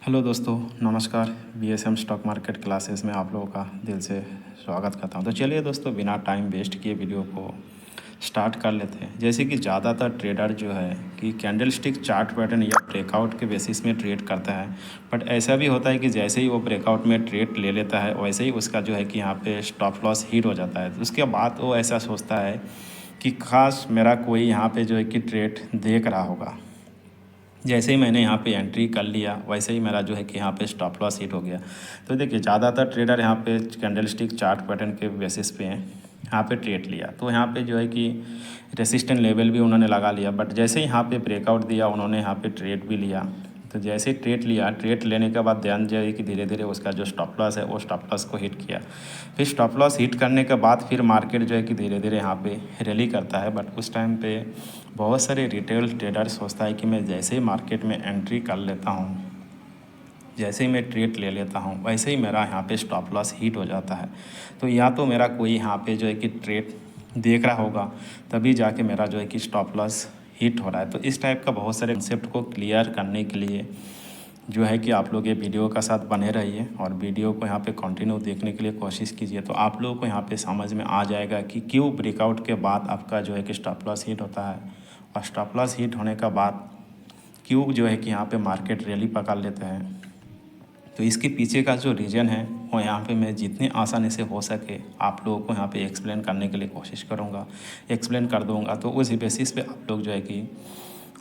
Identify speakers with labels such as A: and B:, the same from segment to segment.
A: Hello दोस्तों, नमस्कार। BSM stock market classes में आप लोगों का दिल से स्वागत करता हूं। तो चलिए दोस्तों, बिना टाइम वेस्ट किए वीडियो को स्टार्ट कर लेते हैं। जैसे कि ज़्यादातर ट्रेडर जो है कि कैंडल स्टिक चार्ट पैटर्न या ब्रेकआउट के बेसिस में ट्रेड करता है, बट ऐसा भी होता है कि जैसे ही वो ब्रेकआउट में ट्रेड ले लेता है वैसे ही उसका जो है कि यहाँ पे स्टॉप लॉस हिट हो जाता है। तो उसके बाद वो ऐसा सोचता है कि काश मेरा कोई यहाँ पे जो है कि ट्रेड देख रहा होगा। जैसे ही मैंने यहाँ पे एंट्री कर लिया वैसे ही मेरा जो है कि यहाँ पे स्टॉप लॉस हिट हो गया। तो देखिए, ज़्यादातर ट्रेडर यहाँ पे कैंडल स्टिक चार्ट पैटर्न के बेसिस पे यहाँ पे ट्रेड लिया, तो यहाँ पे जो है कि रेसिस्टेंट लेवल भी उन्होंने लगा लिया, बट जैसे ही यहाँ पे ब्रेकआउट दिया उन्होंने यहाँ पे ट्रेड भी लिया। तो जैसे ही ट्रेड लिया, ट्रेड लेने के बाद ध्यान जो है कि धीरे धीरे उसका जो स्टॉप लॉस है वो स्टॉप लॉस को हिट किया। फिर स्टॉप लॉस हिट करने के बाद फिर मार्केट जो है कि धीरे धीरे यहाँ पे रैली करता है, बट उस टाइम पे बहुत सारे रिटेल ट्रेडर सोचता है कि मैं जैसे ही मार्केट में एंट्री कर लेता हूँ, जैसे ही मैं ट्रेड ले लेता हूँ वैसे ही मेरा यहाँ पे स्टॉप लॉस हिट हो जाता है। तो या तो मेरा कोई यहाँ पे जो है कि ट्रेड देख रहा होगा, तभी जाके मेरा जो है कि स्टॉप लॉस हिट हो रहा है। तो इस टाइप का बहुत सारे कंसेप्ट को क्लियर करने के लिए जो है कि आप लोग ये वीडियो का साथ बने रहिए और वीडियो को यहाँ पे कंटिन्यू देखने के लिए कोशिश कीजिए। तो आप लोगों को यहाँ पे समझ में आ जाएगा कि क्यों ब्रेकआउट के बाद आपका जो है कि स्टॉप लॉस हिट होता है, और स्टॉप लॉस हिट होने का बाद क्यों जो है कि यहाँ पे मार्केट रैली पकड़ लेते हैं। तो इसके पीछे का जो रीज़न है वो यहाँ पे मैं जितनी आसानी से हो सके आप लोगों को यहाँ पे एक्सप्लेन करने के लिए कोशिश करूँगा, एक्सप्लेन कर दूँगा। तो उस बेसिस पे आप लोग जो है कि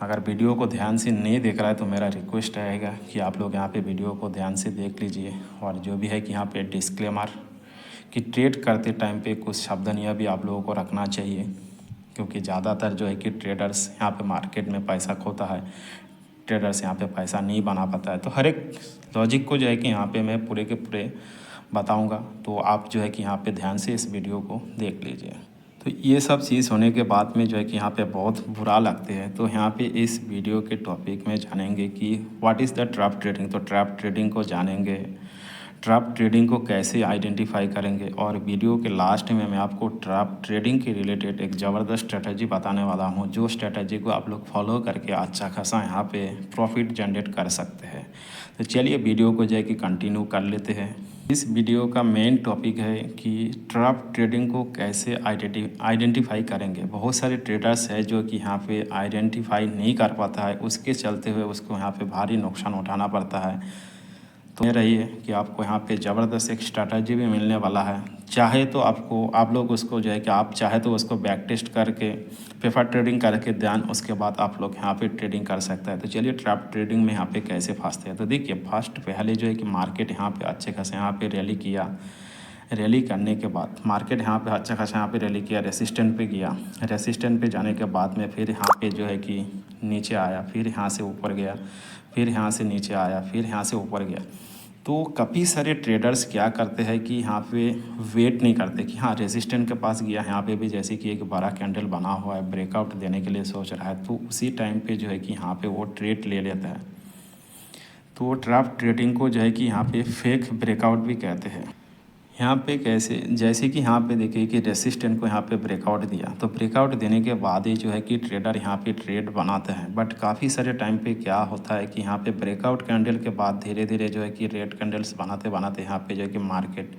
A: अगर वीडियो को ध्यान से नहीं देख रहा है तो मेरा रिक्वेस्ट रहेगा कि आप लोग यहाँ पे वीडियो को ध्यान से देख लीजिए। और जो भी है कि यहाँ पे डिस्क्लेमर कि ट्रेड करते टाइम पे कुछ सावधानियाँ भी आप लोगों को रखना चाहिए, क्योंकि ज़्यादातर जो है कि ट्रेडर्स यहाँ पे मार्केट में पैसा खोता है, ट्रेडर्स यहाँ पे पैसा नहीं बना पाता है। तो हर एक लॉजिक को जो है कि यहाँ पे मैं पूरे के पूरे बताऊँगा, तो आप जो है कि यहाँ पे ध्यान से इस वीडियो को देख लीजिए। तो ये सब चीज़ होने के बाद में जो है कि यहाँ पे बहुत बुरा लगते हैं। तो यहाँ पे इस वीडियो के टॉपिक में जानेंगे कि what is the trap trading. तो ट्रैप ट्रेडिंग को जानेंगे, ट्रैप ट्रेडिंग को कैसे आइडेंटिफाई करेंगे, और वीडियो के लास्ट में मैं आपको ट्रैप ट्रेडिंग के रिलेटेड एक ज़बरदस्त स्ट्रेटजी बताने वाला हूँ, जो स्ट्रेटजी को आप लोग फॉलो करके अच्छा खासा यहाँ पे प्रॉफिट जनरेट कर सकते हैं। तो चलिए वीडियो को जो है कि कंटिन्यू कर लेते हैं। इस वीडियो का मेन टॉपिक है कि ट्रैप ट्रेडिंग को कैसे आइडेंटिफाई करेंगे। बहुत सारे ट्रेडर्स हैं जो कि यहाँ पे आइडेंटिफाई नहीं कर पाता है, उसके चलते हुए उसको यहाँ पे भारी नुकसान उठाना पड़ता है। तो ये रही है कि आपको यहाँ पे ज़बरदस्त एक स्ट्रैटेजी भी मिलने वाला है। चाहे तो आप लोग उसको जो है कि आप चाहे तो उसको बैक टेस्ट करके पेपर ट्रेडिंग करके ध्यान उसके बाद आप लोग यहाँ पे ट्रेडिंग कर सकते हैं। तो चलिए ट्रैप ट्रेडिंग में यहाँ पे कैसे फंसते हैं। तो देखिए, फर्स्ट पहले जो है कि मार्केट यहाँ पे अच्छे खासे यहाँ पे रैली किया, रैली करने के बाद मार्केट यहाँ पे अच्छा खासा यहाँ पे रैली किया, रेसिस्टेंट पे गया, रेसिस्टेंट पे जाने के बाद में फिर यहाँ पे जो है कि नीचे आया, फिर यहाँ से ऊपर गया, फिर यहाँ से नीचे आया, फिर यहाँ से ऊपर गया। तो काफ़ी सारे ट्रेडर्स क्या करते हैं कि यहाँ पे वेट नहीं करते कि हाँ रेजिस्टेंट के पास गया, यहाँ पे भी जैसे कि एक बड़ा कैंडल बना हुआ है, ब्रेकआउट देने के लिए सोच रहा है, तो उसी टाइम पे जो है कि यहाँ पे वो ट्रेड ले लेता है। तो ट्रैप ट्रेडिंग को जो है कि यहाँ पे फेक ब्रेकआउट भी कहते हैं। यहाँ पे कैसे, जैसे कि यहाँ पे देखिए कि रेसिस्टेंट को यहाँ पे ब्रेकआउट दिया, तो ब्रेकआउट देने के बाद ही जो है कि ट्रेडर यहाँ पे ट्रेड बनाते हैं। बट काफ़ी सारे टाइम पे क्या होता है कि यहाँ पे ब्रेकआउट कैंडल के बाद धीरे धीरे जो है कि रेड कैंडल्स बनाते बनाते यहाँ पे जो है कि मार्केट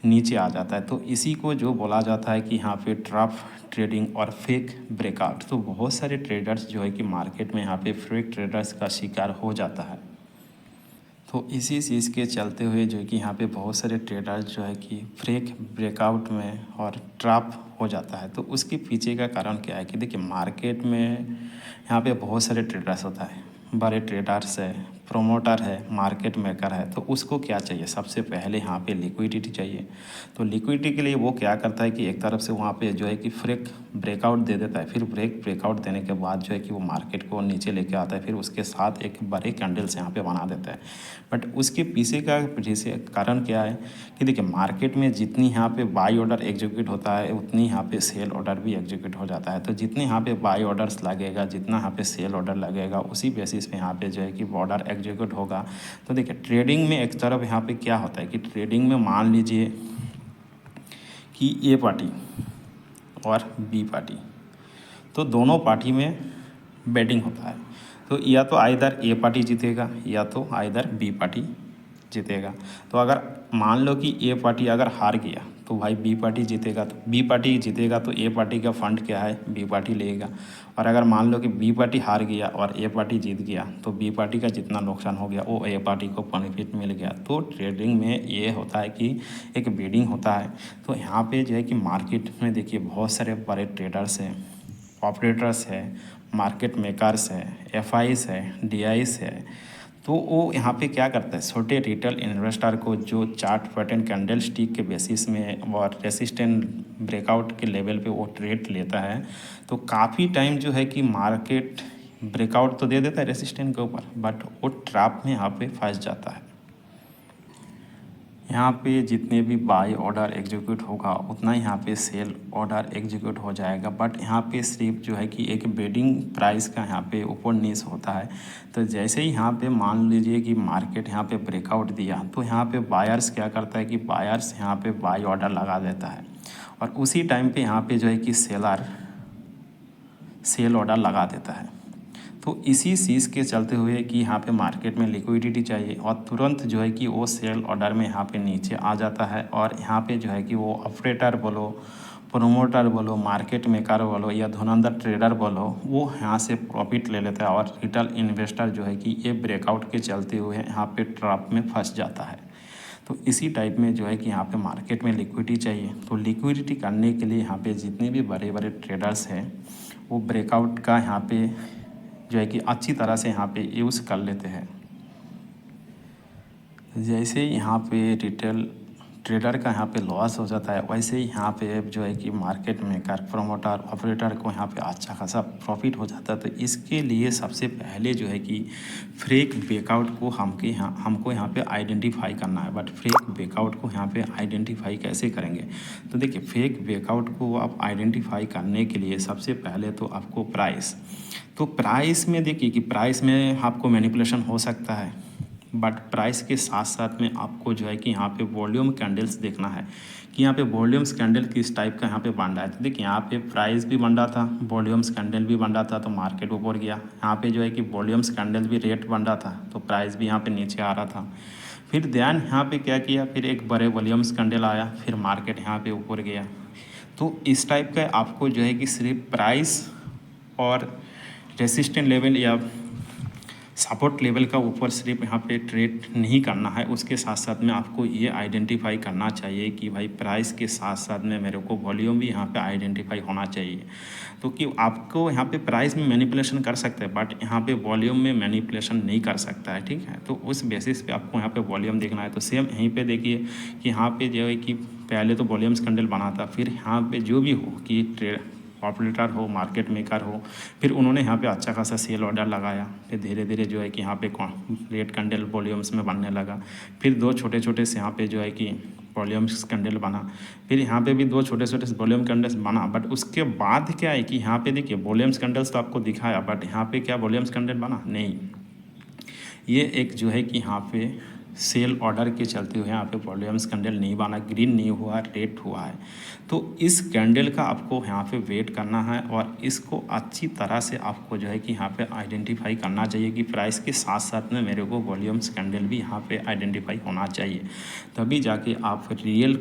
A: नीचे आ जाता है। तो इसी को जो बोला जाता है कि यहाँ पे ट्रैप ट्रेडिंग और फेक ब्रेकआउट। तो बहुत सारे ट्रेडर्स जो है कि मार्केट में यहाँ पे फेक ट्रेडर्स का शिकार हो जाता है। तो इसी चीज़ के चलते हुए जो है कि यहाँ पे बहुत सारे ट्रेडर्स जो है कि फेक ब्रेकआउट में और ट्रैप हो जाता है। तो उसके पीछे का कारण क्या है कि देखिए, मार्केट में यहाँ पे बहुत सारे ट्रेडर्स होता है, बड़े ट्रेडर्स है, प्रोमोटर है, मार्केट मेकर है। तो उसको क्या चाहिए, सबसे पहले यहाँ पे लिक्विडिटी चाहिए। तो लिक्विडिटी के लिए वो क्या करता है कि एक तरफ से वहाँ पे जो है कि फेक ब्रेकआउट दे देता है, फिर ब्रेकआउट देने के बाद जो है कि वो मार्केट को नीचे लेके आता है, फिर उसके साथ एक बड़े कैंडल्स यहाँ पे बना देता है। बट उसके पीछे का जैसे कारण क्या है कि देखिए, मार्केट में जितनी यहाँ पे बाई ऑर्डर एग्जीक्यूट होता है उतनी यहाँ पे सेल ऑर्डर भी एग्जीक्यूट हो जाता है। तो जितने यहाँ पे बाई ऑर्डर्स लगेगा, जितना यहाँ पे सेल ऑर्डर लगेगा, उसी बेसिस पे यहाँ पे जो है कि ऑर्डर एग्जीक्यूट होगा। तो देखिए, ट्रेडिंग में एक तरफ यहाँ पे क्या होता है कि ट्रेडिंग में मान लीजिए कि ए पार्टी और बी पार्टी, तो दोनों पार्टी में बेटिंग होता है। तो या तो आइदर ए पार्टी जीतेगा या तो आइदर बी पार्टी जीतेगा। तो अगर मान लो कि ए पार्टी अगर हार गया तो भाई बी पार्टी जीतेगा, तो बी पार्टी जीतेगा तो ए पार्टी का फंड क्या है, बी पार्टी लेगा। और अगर मान लो कि बी पार्टी हार गया और ए पार्टी जीत गया तो बी पार्टी का जितना नुकसान हो गया वो ए पार्टी को बेनिफिट मिल गया। तो ट्रेडिंग में ये होता है कि एक बीडिंग होता है। तो यहाँ पे जो है कि मार्केट में देखिए बहुत सारे बड़े ट्रेडर्स हैं, ऑपरेटर्स है, मार्केट मेकर्स है, एफआईस है, डीआईस है। तो वो यहाँ पे क्या करता है, छोटे रिटेल इन्वेस्टर को जो चार्ट पैटर्न कैंडल स्टिक के बेसिस में और रेसिस्टेंट ब्रेकआउट के लेवल पे वो ट्रेड लेता है। तो काफ़ी टाइम जो है कि मार्केट ब्रेकआउट तो दे देता है रेसिस्टेंट के ऊपर, बट वो ट्रैप में यहाँ पे फंस जाता है। यहाँ पे जितने भी बाई ऑर्डर एग्जीक्यूट होगा उतना यहाँ पे सेल ऑर्डर एग्जीक्यूट हो जाएगा। बट यहाँ पे सिर्फ जो है कि एक बेडिंग प्राइस का यहाँ पे ऊपर नीच होता है। तो जैसे ही यहाँ पे मान लीजिए कि मार्केट यहाँ पे ब्रेकआउट दिया तो यहाँ पे बायर्स क्या करता है कि बायर्स यहाँ पे बाई ऑर्डर लगा देता है और उसी टाइम पे यहाँ पे जो है कि सेलर सेल ऑर्डर लगा देता है। तो इसी चीज़ के चलते हुए कि यहाँ पे मार्केट में लिक्विडिटी चाहिए और तुरंत जो है कि वो सेल ऑर्डर में यहाँ पे नीचे आ जाता है और यहाँ पे जो है कि वो ऑपरेटर बोलो, प्रोमोटर बोलो, मार्केट मेकर बोलो या धुरंधर ट्रेडर बोलो, वो यहाँ से प्रॉफिट ले लेता है और रिटेल इन्वेस्टर जो है कि ये ब्रेकआउट के चलते हुए यहाँ पे ट्रैप में फंस जाता है। तो इसी टाइप में जो है कि यहाँ पे मार्केट में लिक्विडिटी चाहिए। तो लिक्विडिटी करने के लिए यहाँ पे जितने भी बड़े बड़े ट्रेडर्स हैं वो ब्रेकआउट का यहाँ पे जो है कि अच्छी तरह से यहाँ पे यूज़ कर लेते हैं। जैसे यहाँ पे रिटेल ट्रेडर का यहाँ पे लॉस हो जाता है वैसे ही यहाँ पे जो है कि मार्केट मेकर, प्रोमोटर, ऑपरेटर को यहाँ पे अच्छा खासा प्रॉफिट हो जाता है। तो इसके लिए सबसे पहले जो है कि फेक ब्रेकआउट को हमको यहाँ पे आइडेंटिफाई करना है। बट फेक ब्रेकआउट को यहाँ पे आइडेंटिफाई कैसे करेंगे, तो देखिए फेक ब्रेकआउट को आप आइडेंटिफाई करने के लिए सबसे पहले तो आपको प्राइस में देखिए कि प्राइस में आपको मैनिपुलेशन हो सकता है, बट प्राइस के साथ साथ में आपको जो है कि यहाँ पे वॉल्यूम कैंडल्स देखना है कि यहाँ पे वॉल्यूम्स कैंडल किस टाइप का यहाँ पे बन रहा है। तो देखिए यहाँ पे प्राइस भी बन रहा था, वॉल्यूम्स कैंडल भी बन रहा था, तो मार्केट ऊपर गया। यहाँ पे जो है कि वॉल्यूम्स कैंडल भी रेट बन रहा था तो प्राइस भी यहाँ पे नीचे आ रहा था। फिर ध्यान यहाँ पे क्या किया, फिर एक बड़े वॉल्यूम्स कैंडल आया, फिर मार्केट यहाँ पे ऊपर गया। तो इस टाइप का आपको जो है कि सिर्फ प्राइस और रेसिस्टेंट लेवल या सपोर्ट लेवल का ऊपर सिर्फ यहाँ पे ट्रेड नहीं करना है, उसके साथ साथ में आपको ये आइडेंटिफाई करना चाहिए कि भाई प्राइस के साथ साथ में मेरे को वॉल्यूम भी यहाँ पे आइडेंटिफाई होना चाहिए। तो कि आपको यहाँ पे प्राइस में मैनिपुलेशन कर सकते हैं बट यहाँ पे वॉल्यूम में मैनिपुलेशन नहीं कर सकता है, ठीक है। तो उस बेसिस पे आपको यहाँ पे वॉल्यूम देखना है। तो सेम यहीं पे देखिए कि यहाँ पे जो है कि पहले तो वॉल्यूम्स कैंडल बना था, फिर यहाँ पे जो भी हो कि ट्रेड ऑपरेटर हो, मार्केट मेकर हो, फिर उन्होंने यहाँ पे अच्छा खासा सेल ऑर्डर लगाया। फिर धीरे धीरे जो है कि यहाँ पे रेड कैंडल वॉल्यूम्स में बनने लगा। फिर दो छोटे छोटे से यहाँ पे जो है कि वॉल्यूम्स कैंडल बना, फिर यहाँ पे भी दो छोटे छोटे वॉल्यूम कैंडल्स बना। बट उसके बाद क्या है कि यहाँ पे देखिए वॉल्यूम्स कैंडल्स तो आपको दिखाया, बट यहाँ पे क्या वॉल्यूम्स कैंडल बना नहीं। ये एक जो है कि यहाँ पे सेल ऑर्डर के चलते हुए यहाँ पे वॉल्यूम्स कैंडल नहीं बना, ग्रीन नहीं हुआ, रेड हुआ है। तो इस कैंडल का आपको यहाँ पे वेट करना है और इसको अच्छी तरह से आपको जो है कि यहाँ पे आइडेंटिफाई करना चाहिए कि प्राइस के साथ साथ में मेरे को वॉल्यूम्स कैंडल भी यहाँ पे आइडेंटिफाई होना चाहिए, तभी जाके आप रियल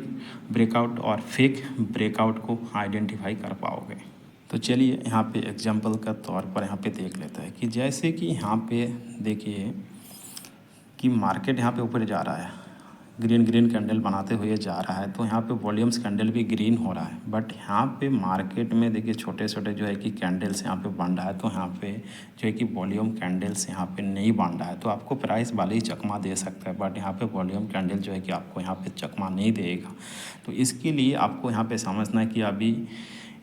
A: ब्रेकआउट और फेक ब्रेकआउट को आइडेंटिफाई कर पाओगे। तो चलिए यहाँ पे एग्जाम्पल का तौर पर यहाँ पे देख लेते हैं कि जैसे कि यहाँ पे देखिए कि मार्केट यहाँ पे ऊपर जा रहा है, ग्रीन ग्रीन कैंडल बनाते हुए जा रहा है। तो यहाँ पे वॉल्यूम्स कैंडल भी ग्रीन हो रहा है, बट यहाँ पे मार्केट में देखिए छोटे छोटे जो है कि कैंडल्स यहाँ पे बन रहा है। तो यहाँ पे जो है कि वॉल्यूम कैंडल्स यहाँ पे नहीं बन रहा है। तो आपको प्राइस वाले ही चकमा दे सकता है, बट यहाँ पे वॉल्यूम कैंडल जो है कि आपको यहाँ पे चकमा नहीं देगा। तो इसके लिए आपको यहाँ पे समझना है कि अभी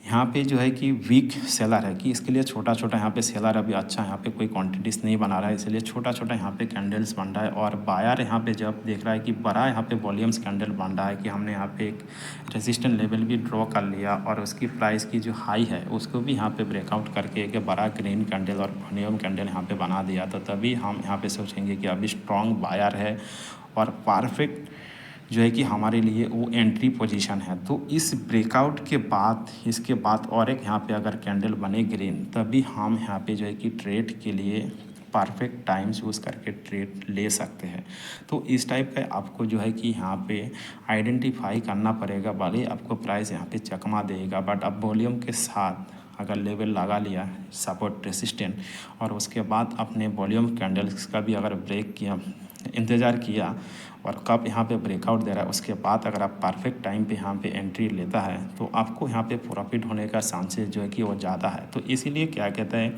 A: यहाँ पे जो है कि वीक सेलर है कि इसके लिए छोटा छोटा यहाँ पे सेलर अभी अच्छा यहाँ पे कोई क्वांटिटीज़ नहीं बना रहा है, इसलिए छोटा छोटा यहाँ पे कैंडल्स बन रहा है। और बायर यहाँ पे जब देख रहा है कि बड़ा यहाँ पे वॉल्यूम्स कैंडल बन रहा है कि हमने यहाँ पे एक रेजिस्टेंस लेवल भी ड्रॉ कर लिया और उसकी प्राइस की जो हाई है उसको भी यहाँ पे ब्रेकआउट करके एक बड़ा ग्रीन कैंडल और वॉल्यूम कैंडल यहाँ पे बना दिया, तो तभी हम यहाँ पे सोचेंगे कि अभी स्ट्रॉन्ग बायर है और परफेक्ट जो है कि हमारे लिए वो एंट्री पोजीशन है। तो इस ब्रेकआउट के बाद इसके बाद और एक यहाँ पे अगर कैंडल बने ग्रीन, तभी हम यहाँ पे जो है कि ट्रेड के लिए परफेक्ट टाइम चूज़ करके ट्रेड ले सकते हैं। तो इस टाइप का आपको जो है कि यहाँ पे आइडेंटिफाई करना पड़ेगा। भले आपको प्राइस यहाँ पे चकमा देगा, बट अब वॉल्यूम के साथ अगर लेवल लगा लिया सपोर्ट रेसिस्टेंट, और उसके बाद अपने वॉल्यूम कैंडल्स का भी अगर ब्रेक किया, इंतज़ार किया और कब यहाँ पे ब्रेकआउट दे रहा है, उसके बाद अगर आप परफेक्ट टाइम पे यहाँ पे एंट्री लेता है तो आपको यहाँ पे प्रॉफिट होने का चांसेस जो है कि वो ज़्यादा है। तो इसीलिए क्या कहते हैं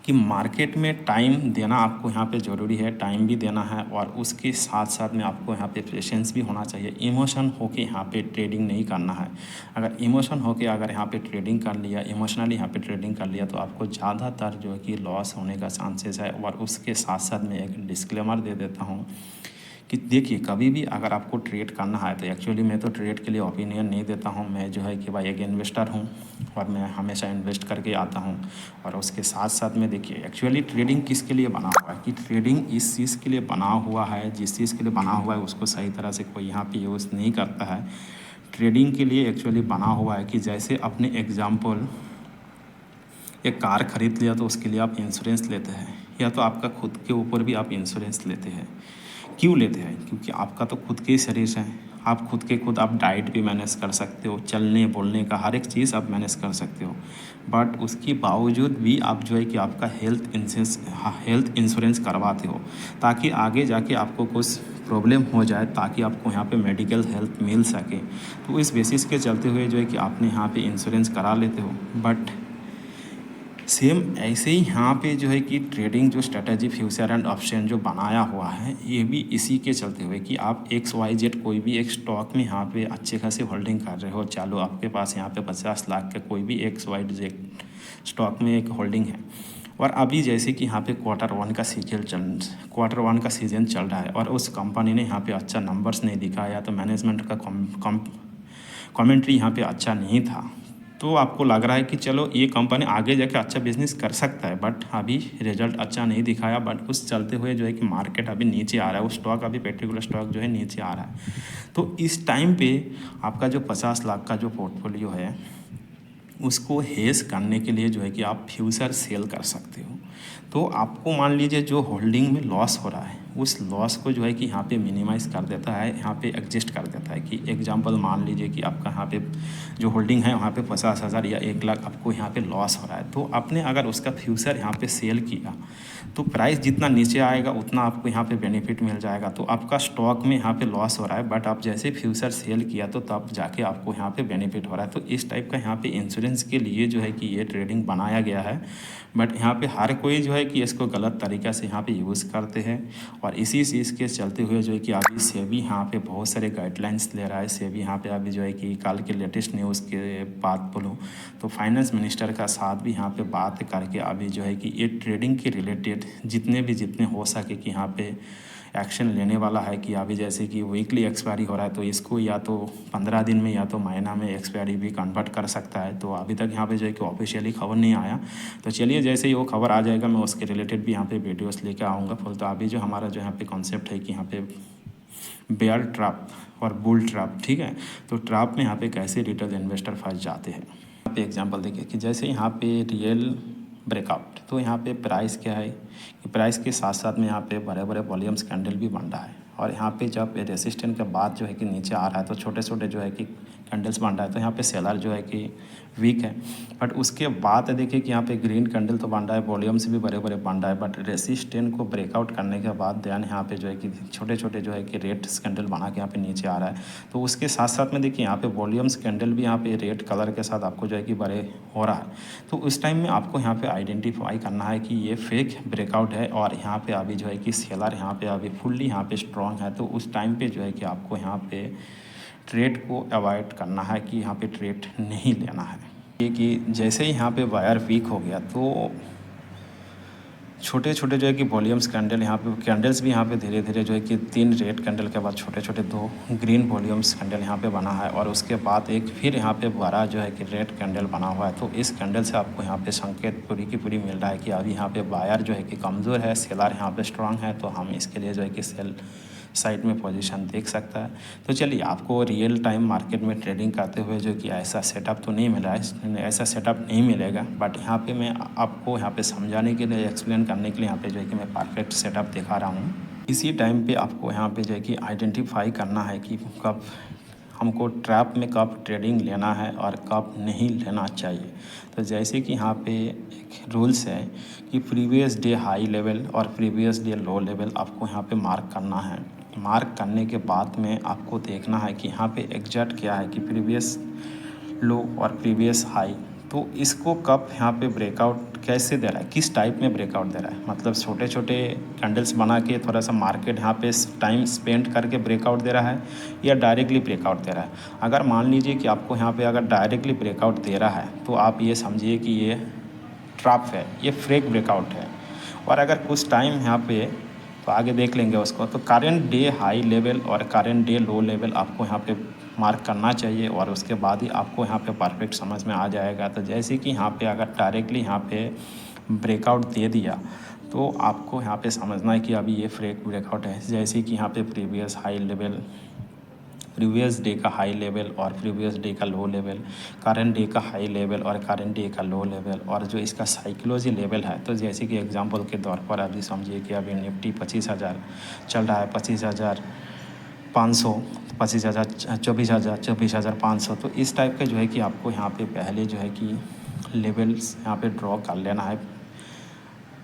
A: कि मार्केट में टाइम देना आपको यहाँ पे ज़रूरी है, टाइम भी देना है और उसके साथ साथ में आपको यहाँ पे पेशेंस भी होना चाहिए। इमोशन होके यहाँ पे ट्रेडिंग नहीं करना है। अगर इमोशन होके अगर यहाँ पे ट्रेडिंग कर लिया, इमोशनली यहाँ पे ट्रेडिंग कर लिया, तो आपको ज़्यादातर जो है कि लॉस होने का चांसेस है। और उसके साथ साथ में एक डिस्क्लेमर दे देता हूँ कि देखिए, कभी भी अगर आपको ट्रेड करना है तो एक्चुअली मैं तो ट्रेड के लिए ओपिनियन नहीं देता हूँ। मैं जो है कि भाई एक इन्वेस्टर हूँ और मैं हमेशा इन्वेस्ट करके आता हूँ। और उसके साथ साथ में देखिए, एक्चुअली ट्रेडिंग किसके लिए बना हुआ है कि ट्रेडिंग इस चीज़ के लिए बना हुआ है, जिस चीज़ के लिए बना हुआ है उसको सही तरह से कोई यहाँ पे यूज़ नहीं करता है। ट्रेडिंग के लिए एक्चुअली बना हुआ है कि जैसे अपने एग्जाम्पल एक कार खरीद लिया तो उसके लिए आप इंश्योरेंस लेते हैं, या तो आपका खुद के ऊपर भी आप इंश्योरेंस लेते हैं। क्यों लेते हैं? क्योंकि आपका तो खुद के शरीर है, आप खुद आप डाइट भी मैनेज कर सकते हो, चलने बोलने का हर एक चीज़ आप मैनेज कर सकते हो। बट उसके बावजूद भी आप जो है कि आपका हेल्थ इंश्योरेंस करवाते हो, ताकि आगे जाके आपको कुछ प्रॉब्लम हो जाए, ताकि आपको यहाँ पे मेडिकल हेल्प मिल सके। तो इस बेसिस के चलते हुए जो है कि आपने यहाँ पे इंश्योरेंस करा लेते हो। बट सेम ऐसे ही यहाँ पे जो है कि ट्रेडिंग जो स्ट्रेटजी फ्यूचर एंड ऑप्शन जो बनाया हुआ है, ये भी इसी के चलते हुए कि आप XYZ कोई भी एक स्टॉक में यहाँ पे अच्छे खासी होल्डिंग कर रहे हो। चलो आपके पास यहाँ पे 50 लाख का कोई भी XYZ स्टॉक में एक होल्डिंग है, और अभी जैसे कि यहाँ पे Q1 का सीजन चल रहा है और उस कंपनी ने यहाँ पे अच्छा नंबर्स नहीं दिखाया, तो मैनेजमेंट का कमेंट्री यहाँ पे अच्छा नहीं था। तो आपको लग रहा है कि चलो ये कंपनी आगे जाके अच्छा बिजनेस कर सकता है, बट अभी रिजल्ट अच्छा नहीं दिखाया। बट उस चलते हुए जो है कि मार्केट अभी नीचे आ रहा है, वो स्टॉक अभी पर्टिकुलर स्टॉक जो है नीचे आ रहा है। तो इस टाइम पे आपका जो 50 लाख का जो पोर्टफोलियो है, उसको हेज करने के लिए जो है कि आप फ्यूचर सेल कर सकते हो। तो आपको मान लीजिए जो होल्डिंग में लॉस हो रहा है, उस लॉस को जो है कि यहाँ पे मिनिमाइज़ कर देता है, यहाँ पे एडजस्ट कर देता है। कि एग्जांपल मान लीजिए कि आपका यहाँ पे जो होल्डिंग है वहाँ पे 50,000 या 1 लाख आपको यहाँ पे लॉस हो रहा है, तो आपने अगर उसका फ्यूचर यहाँ पे सेल किया तो प्राइस जितना नीचे आएगा उतना आपको यहाँ पे बेनिफिट मिल जाएगा। तो आपका स्टॉक में यहाँ पे लॉस हो रहा है, बट आप जैसे फ्यूचर सेल किया तो तब जाके आपको यहाँ पे बेनिफिट हो रहा है। तो इस टाइप का यहाँ पे इंश्योरेंस के लिए जो है कि ये ट्रेडिंग बनाया गया है। बट यहाँ पे हर कोई जो है कि इसको गलत तरीक़ा से यहाँ पे यूज़ करते हैं, और इसी चीज़ के चलते हुए जो है कि अभी सेबी यहाँ पे बहुत सारे गाइडलाइंस ले रहा है। सेबी यहाँ पे अभी जो है कि कल के लेटेस्ट न्यूज़ के बात बोलूँ तो फाइनेंस मिनिस्टर का साथ भी यहाँ पे बात करके अभी जो है कि ये ट्रेडिंग के रिलेटेड जितने हो सके कि यहाँ पे एक्शन लेने वाला है। कि अभी जैसे कि वीकली एक्सपायरी हो रहा है, तो इसको या तो 15 दिन में या तो महीना में एक्सपायरी भी कन्वर्ट कर सकता है। तो अभी तक यहाँ पे जो है कि ऑफिशियली खबर नहीं आया, तो चलिए जैसे ही वो खबर आ जाएगा मैं उसके रिलेटेड भी यहाँ पे वीडियोस लेकर आऊँगा फुल। तो अभी जो हमारा जो यहाँ पे कॉन्सेप्ट है कि यहाँ पे बेयर ट्रैप और बुल ट्रैप, ठीक है। तो ट्रैप में यहाँ पे कैसे रिटेल इन्वेस्टर फंस जाते हैं। यहाँ पे एग्जांपल देखिए कि जैसे यहाँ पे रियल ब्रेकआउट, तो यहाँ पे प्राइस क्या है कि प्राइस के साथ साथ में यहाँ पे बड़े बड़े वॉल्यूम्स कैंडल भी बन रहा है। और यहाँ पे जब रेसिस्टेंट के बाद जो है कि नीचे आ रहा है तो छोटे छोटे जो है कि कैंडल्स बन रहा है, तो यहाँ पे सेलर जो है कि वीक है। बट उसके बाद देखिए कि यहाँ पे ग्रीन कैंडल तो बन रहा है, वॉल्यूम्स भी बड़े बड़े बन रहा है, बट रेसिस्टेंट को ब्रेकआउट करने के बाद ध्यान यहाँ पे जो है कि छोटे छोटे जो है कि रेड कैंडल बना के यहाँ पे नीचे आ रहा है। तो उसके साथ साथ में देखिए यहाँ पे वॉल्यूम्स कैंडल भी यहाँ पे रेड कलर के साथ आपको जो है कि बड़े हो रहा है। तो उस टाइम में आपको यहाँ पे आइडेंटिफाई करना है कि ये फेक ब्रेकआउट है और यहाँ पे अभी जो है कि सेलर यहाँ पे अभी फुल्ली यहाँ पे स्ट्रॉन्ग है। तो उस टाइम पे जो है कि आपको यहाँ पे ट्रेड को अवॉइड करना है, कि यहाँ पे ट्रेड नहीं लेना है। ये कि जैसे ही यहाँ पे वायर वीक हो गया तो छोटे छोटे जो है कि वॉल्यूम्स कैंडल यहाँ पे कैंडल्स भी यहाँ पे धीरे धीरे जो है कि 3 रेड कैंडल के बाद छोटे छोटे 2 ग्रीन वॉल्यूम्स कैंडल यहाँ पे बना है, और उसके बाद एक फिर यहाँ पे बड़ा जो है कि रेड कैंडल बना हुआ है। तो इस कैंडल से आपको यहाँ पे संकेत पूरी की पूरी मिल रहा है कि अभी यहाँ पे बायर जो है कि कमज़ोर है, सेलर यहाँ पे स्ट्रांग है, तो हम इसके लिए जो है कि साइड में पोजीशन देख सकता है। तो चलिए, आपको रियल टाइम मार्केट में ट्रेडिंग करते हुए जो कि ऐसा सेटअप तो नहीं मिला है, ऐसा सेटअप नहीं मिलेगा, बट यहाँ पे मैं आपको यहाँ पे समझाने के लिए, एक्सप्लेन करने के लिए यहाँ पे जो है कि मैं परफेक्ट सेटअप दिखा रहा हूँ। इसी टाइम पे आपको यहाँ पे जो है कि आइडेंटिफाई करना है कि कब हमको ट्रैप में कब ट्रेडिंग लेना है और कब नहीं लेना चाहिए। तो जैसे कि यहाँ पे एक रूल्स है कि प्रीवियस डे हाई लेवल और प्रीवियस डे लो लेवल आपको यहाँ पे मार्क करना है। मार्क करने के बाद में आपको देखना है कि यहाँ पे एग्जैक्ट क्या है कि प्रीवियस लो और प्रीवियस हाई, तो इसको कब यहाँ पे ब्रेकआउट कैसे दे रहा है, किस टाइप में ब्रेकआउट दे रहा है, मतलब छोटे छोटे कैंडल्स बना के थोड़ा सा मार्केट यहाँ पे टाइम स्पेंड करके ब्रेकआउट दे रहा है या डायरेक्टली ब्रेकआउट दे रहा है। अगर मान लीजिए कि आपको यहाँ पे अगर डायरेक्टली ब्रेकआउट दे रहा है तो आप ये समझिए कि ये ट्रैप है, ये फेक ब्रेकआउट है। और अगर कुछ टाइम यहाँ पे, तो आगे देख लेंगे उसको, तो करेंट डे हाई लेवल और करेंट डे लो लेवल आपको यहाँ पे मार्क करना चाहिए और उसके बाद ही आपको यहाँ पे परफेक्ट समझ में आ जाएगा। तो जैसे कि यहाँ पे अगर डायरेक्टली यहाँ पे ब्रेकआउट दे दिया तो आपको यहाँ पे समझना है कि अभी ये फेक ब्रेकआउट है। जैसे कि यहाँ पे previous high level, previous day का हाई लेवल और प्रीवियस डे का लो लेवल, करंट डे का हाई लेवल और करंट डे का लो लेवल, और जो इसका साइकोलॉजी लेवल है। तो जैसे कि एग्जांपल के तौर पर अभी समझिए कि अभी निफ्टी 25,000 चल रहा है, 25,500, 25,000, 24,000, 24,500। तो इस टाइप के जो है कि आपको यहाँ पे पहले जो है कि लेवल्स यहाँ पे ड्रॉ कर लेना है,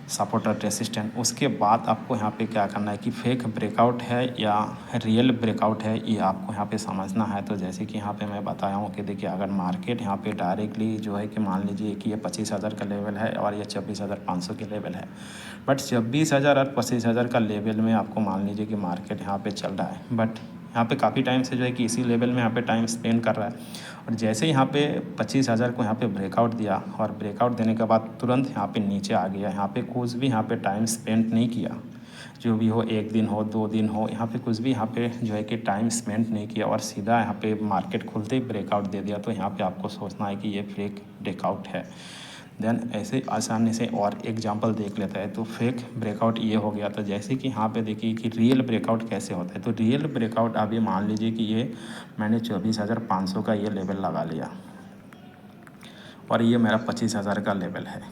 A: सपोर्ट और रेसिस्टेंट। उसके बाद आपको यहाँ पे क्या करना है कि फेक ब्रेकआउट है या रियल ब्रेकआउट है, ये आपको यहाँ पे समझना है। तो जैसे कि यहाँ पे मैं बताया हूँ कि देखिए, अगर मार्केट यहाँ पे डायरेक्टली जो है कि मान लीजिए कि ये 25,000 का लेवल है और ये 24,500 के लेवल है, बट 24,000 और 25,000 का लेवल में आपको मान लीजिए कि मार्केट यहाँ पे चल रहा है, बट यहाँ पे काफ़ी टाइम से जो है कि इसी लेवल में यहाँ पे टाइम स्पेंड कर रहा है। और जैसे यहाँ पे 25,000 को यहाँ पे ब्रेकआउट दिया और ब्रेकआउट देने के बाद तुरंत यहाँ पे नीचे आ गया, यहाँ पे कुछ भी यहाँ पे टाइम स्पेंड नहीं किया, जो भी हो, 1 दिन हो 2 दिन हो, यहाँ पे कुछ भी यहाँ पे जो है कि टाइम स्पेंड नहीं किया और सीधा यहाँ पे मार्केट खुलते ही ब्रेकआउट दे दिया, तो यहाँ पे आपको सोचना है कि ये फेक ब्रेकआउट है। देन ऐसे आसानी से और एग्जांपल देख लेता है। तो फेक ब्रेकआउट ये हो गया। तो जैसे कि यहाँ पे देखिए कि रियल ब्रेकआउट कैसे होता है। तो रियल ब्रेकआउट अभी मान लीजिए कि ये मैंने 24,500 का ये लेवल लगा लिया और ये मेरा 25,000 का लेवल है।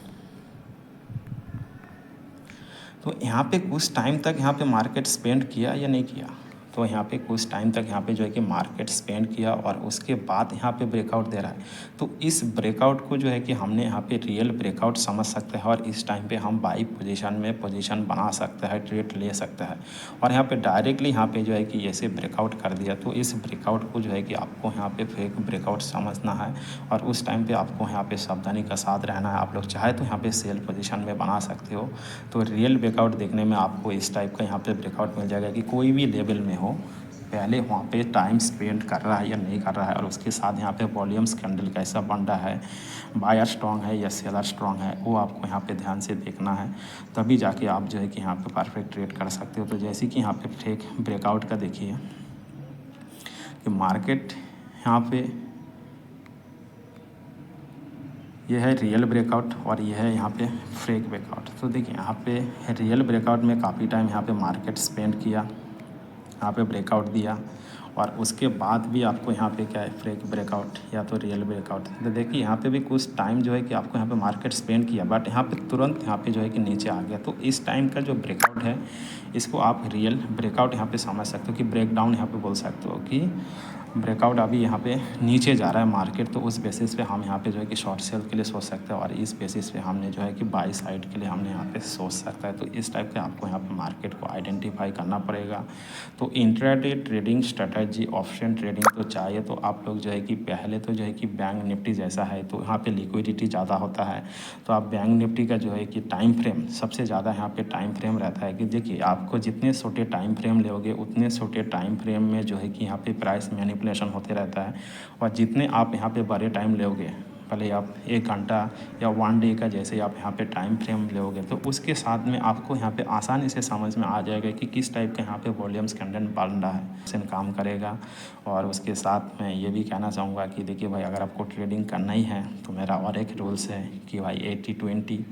A: तो यहाँ पे कुछ टाइम तक यहाँ पे मार्केट स्पेंड किया या नहीं किया, तो यहाँ पे कुछ टाइम तक यहाँ पे जो है कि मार्केट स्पेंड किया और उसके बाद यहाँ पे ब्रेकआउट दे रहा है। तो इस ब्रेकआउट को जो है कि हमने यहाँ पे रियल ब्रेकआउट समझ सकते हैं और इस टाइम पे हम बाई पोजीशन में पोजीशन बना सकते हैं, ट्रेड ले सकते हैं। और यहाँ पे डायरेक्टली यहाँ पे जो है कि ऐसे ब्रेकआउट कर दिया, तो इस ब्रेकआउट को जो है कि आपको यहाँ पे फेक ब्रेकआउट समझना है और उस टाइम पे आपको यहाँ पे सावधानी का साथ रहना है। आप लोग चाहे तो यहाँ पे सेल पोजीशन में बना सकते हो। तो रियल ब्रेकआउट देखने में आपको इस टाइप का यहाँ पे ब्रेकआउट मिल जाएगा कि कोई भी लेवल में हो, पहले वहाँ पे टाइम स्पेंड कर रहा है या नहीं कर रहा है, और उसके साथ यहाँ पे वॉल्यूम्स कैंडल कैसा बन रहा है, बायर स्ट्रॉन्ग है या सेलर स्ट्रॉन्ग है, वो आपको यहाँ पे ध्यान से देखना है। तभी जाके आप जो है कि यहाँ पे परफेक्ट ट्रेड कर सकते हो। तो जैसे कि यहाँ पे फेक ब्रेकआउट का देखिए कि मार्केट यहाँ पे ये है रियल ब्रेकआउट और ये है यहाँ पे फेक ब्रेकआउट। तो देखिए, यहाँ पे रियल ब्रेकआउट में काफ़ी टाइम यहाँ पे मार्केट स्पेंड किया, यहाँ पे ब्रेकआउट दिया और उसके बाद भी आपको यहाँ पे क्या है, फेक ब्रेकआउट या तो रियल ब्रेकआउट। तो देखिए, यहाँ पे भी कुछ टाइम जो है कि आपको यहाँ पे मार्केट स्पेंड किया, बट यहाँ पे तुरंत यहाँ पे जो है कि नीचे आ गया। तो इस टाइम का जो ब्रेकआउट है, इसको आप रियल ब्रेकआउट यहाँ पे समझ सकते हो कि ब्रेकडाउन यहाँ पे बोल सकते हो कि ब्रेकआउट अभी यहाँ पे नीचे जा रहा है मार्केट। तो उस बेसिस पे हम यहाँ पे जो है कि शॉर्ट सेल के लिए सोच सकते हैं और इस बेसिस पे हमने जो है कि बाई साइड के लिए हमने यहाँ पे सोच सकता है। तो इस टाइप के आपको यहाँ पे मार्केट को आइडेंटिफाई करना पड़ेगा। तो intraday trading strategy, option trading तो चाहिए तो आप लोग जो है कि पहले तो जो है कि बैंक निफ्टी जैसा है, तो यहाँ पे लिक्विडिटी ज़्यादा होता है। तो आप बैंक निफ्टी का जो है कि टाइम फ्रेम सबसे ज़्यादा यहाँ पे टाइम फ्रेम रहता है कि देखिए, आपको जितने छोटे टाइम फ्रेम लोगे उतने छोटे टाइम फ्रेम में जो है कि यहाँ पे प्राइस मैनिपुलेशन होते रहता है। और जितने आप यहाँ पे बड़े टाइम लोगे, भले आप 1 घंटा या 1 डे का जैसे आप यहाँ पे टाइम फ्रेम लोगे, तो उसके साथ में आपको यहाँ पे आसानी से समझ में आ जाएगा कि किस टाइप का यहाँ पे वॉल्यूम्स कैंडल बन रहा है, से काम करेगा। और उसके साथ मैं ये भी कहना चाहूँगा कि देखिए भाई, अगर आपको ट्रेडिंग करना ही है तो मेरा और एक रूल्स है कि भाई 80-20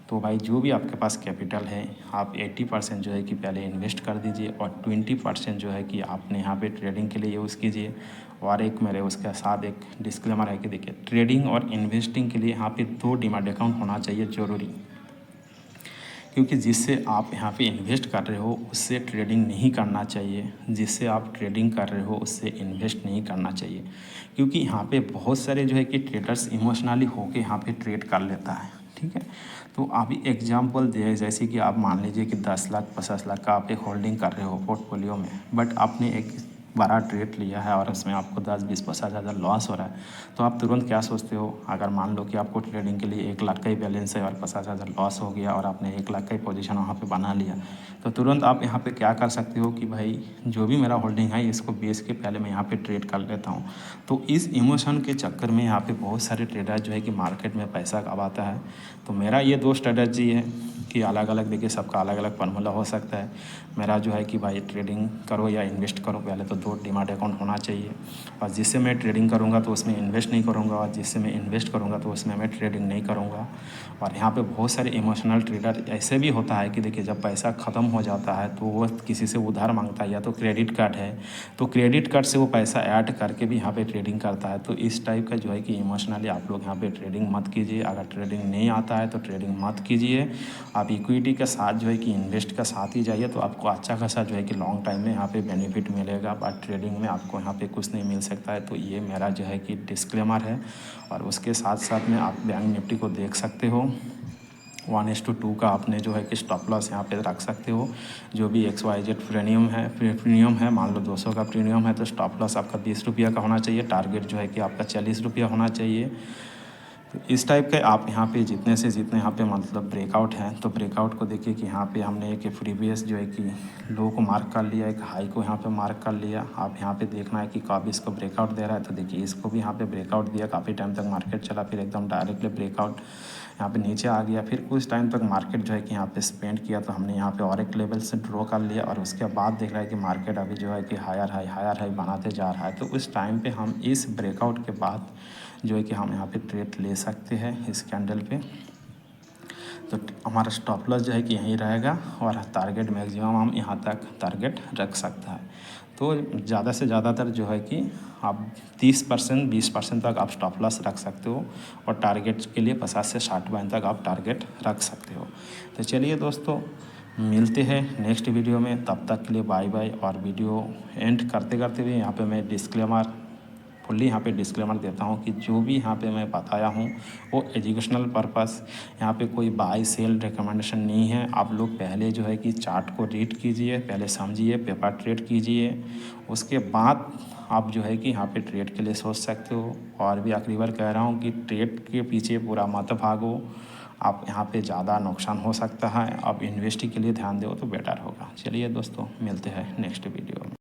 A: तो भाई जो भी आपके पास कैपिटल है आप 80% जो है कि पहले इन्वेस्ट कर दीजिए और 20% जो है कि आपने यहाँ पे ट्रेडिंग के लिए यूज़ कीजिए। और एक मेरे उसके साथ एक डिस्क्लेमर है कि देखिए ट्रेडिंग और इन्वेस्टिंग के लिए यहाँ पे 2 डीमैट अकाउंट होना चाहिए ज़रूरी, क्योंकि जिससे आप यहाँ पे इन्वेस्ट कर रहे हो उससे ट्रेडिंग नहीं करना चाहिए, जिससे आप ट्रेडिंग कर रहे हो उससे इन्वेस्ट नहीं करना चाहिए। क्योंकि यहाँ पे बहुत सारे जो है कि ट्रेडर्स इमोशनली होके यहाँ पे ट्रेड कर लेता है, ठीक है। तो अभी एग्जांपल दे जैसे कि आप मान लीजिए कि 10 लाख 50 लाख का आप एक होल्डिंग कर रहे हो पोर्टफोलियो में, बट आपने एक बड़ा ट्रेड लिया है और उसमें आपको 10 20 50 हज़ार लॉस हो रहा है, तो आप तुरंत क्या सोचते हो? अगर मान लो कि आपको ट्रेडिंग के लिए 1 लाख का ही बैलेंस है और 50 हज़ार लॉस हो गया और आपने 1 लाख का ही पोजीशन वहाँ पे बना लिया, तो तुरंत आप यहाँ पे क्या कर सकते हो कि भाई जो भी मेरा होल्डिंग है इसको बेच के पहले मैं यहाँ पे ट्रेड कर लेता हूँ। तो इस इमोशन के चक्कर में यहाँ पे बहुत सारे ट्रेडर जो है कि मार्केट में पैसा कमाता है। तो मेरा ये 2 स्ट्रेटजी है कि अलग अलग, देखिए सबका अलग अलग फार्मूला हो सकता है। मेरा जो है कि भाई ट्रेडिंग करो या इन्वेस्ट करो, पहले तो 2 डीमैट अकाउंट होना चाहिए। और जिससे मैं ट्रेडिंग करूँगा तो उसमें इन्वेस्ट नहीं करूँगा, और जिससे मैं इन्वेस्ट करूँगा तो उसमें मैं ट्रेडिंग नहीं करूँगा। और यहाँ पे बहुत सारे इमोशनल ट्रेडर ऐसे भी होता है कि देखिए जब पैसा ख़त्म हो जाता है तो वो किसी से उधार मांगता है, या तो क्रेडिट कार्ड है तो क्रेडिट कार्ड से वो पैसा ऐड करके भी यहाँ पे ट्रेडिंग करता है। तो इस टाइप का जो है कि इमोशनली आप लोग यहाँ पे ट्रेडिंग मत कीजिए। अगर ट्रेडिंग नहीं आता है तो ट्रेडिंग मत कीजिए। आप इक्विटी के साथ जो है कि इन्वेस्ट का साथ ही जाइए, तो आपको अच्छा खासा जो है कि लॉन्ग टाइम में यहाँ पे बेनिफिट मिलेगा। बट ट्रेडिंग में आपको यहाँ पे कुछ नहीं मिल सकता है। तो ये मेरा जो है कि डिस्क्लेमर है। और उसके साथ साथ में आप बैंक निफ्टी को देख सकते हो 1:2 का आपने जो है कि स्टॉप लॉस यहाँ पे रख सकते हो। जो भी XYZ प्रीमियम है, मान लो 200 का प्रीमियम है तो स्टॉप लॉस आपका 20 रुपये का होना चाहिए, टारगेट जो है कि आपका 40 रुपये होना चाहिए। तो इस टाइप के आप यहाँ पे जितने से जितने यहाँ पे मतलब ब्रेकआउट हैं, तो ब्रेकआउट को देखिए कि यहाँ पे हमने एक प्रीवियस जो है कि लो को मार्क कर लिया, एक हाई को यहाँ पे मार्क कर लिया। आप यहाँ पे देखना है कि कब इसको ब्रेकआउट दे रहा है, तो देखिए इसको भी यहाँ पे ब्रेकआउट दिया, काफ़ी टाइम तक मार्केट चला, फिर एकदम डायरेक्टली ब्रेकआउट यहाँ पे नीचे आ गया। फिर कुछ टाइम तक मार्केट जो है कि यहाँ पे स्पेंड किया, तो हमने यहाँ पे और एक लेवल से ड्रॉ कर लिया। और उसके बाद देख रहा है कि मार्केट अभी जो है कि हायर हाई बनाते जा रहा है। तो उस टाइम पे हम इस ब्रेकआउट के बाद जो है कि हम यहाँ पे ट्रेड ले सकते हैं इस कैंडल पे। तो हमारा स्टॉप लॉस जो है कि यहीं रहेगा और टारगेट मैक्सिमम हम यहाँ तक टारगेट रख सकता है। तो ज़्यादा से ज़्यादातर जो है कि आप 30% 20% तक आप स्टॉप लॉस रख सकते हो, और टारगेट के लिए 50 से 60 पॉइंट तक आप टारगेट रख सकते हो। तो चलिए दोस्तों, मिलते हैं नेक्स्ट वीडियो में, तब तक के लिए बाय बाय। और वीडियो एंड करते करते भी यहाँ पे मैं डिस्क्लेमर फुल्ली यहाँ पे डिस्क्लेमर देता हूँ कि जो भी यहाँ पे मैं बताया हूँ वो एजुकेशनल पर्पस, यहाँ पे कोई बाय सेल रिकमेंडेशन नहीं है। आप लोग पहले जो है कि चार्ट को रीड कीजिए, पहले समझिए, पेपर ट्रेड कीजिए, उसके बाद आप जो है कि यहाँ पे ट्रेड के लिए सोच सकते हो। और भी आखिरी बार कह रहा हूँ कि ट्रेड के पीछे पूरा मत भागो, आप यहाँ पे ज़्यादा नुकसान हो सकता है। आप इन्वेस्टिंग के लिए ध्यान दो तो बेटर होगा। चलिए दोस्तों, मिलते हैं नेक्स्ट वीडियो में।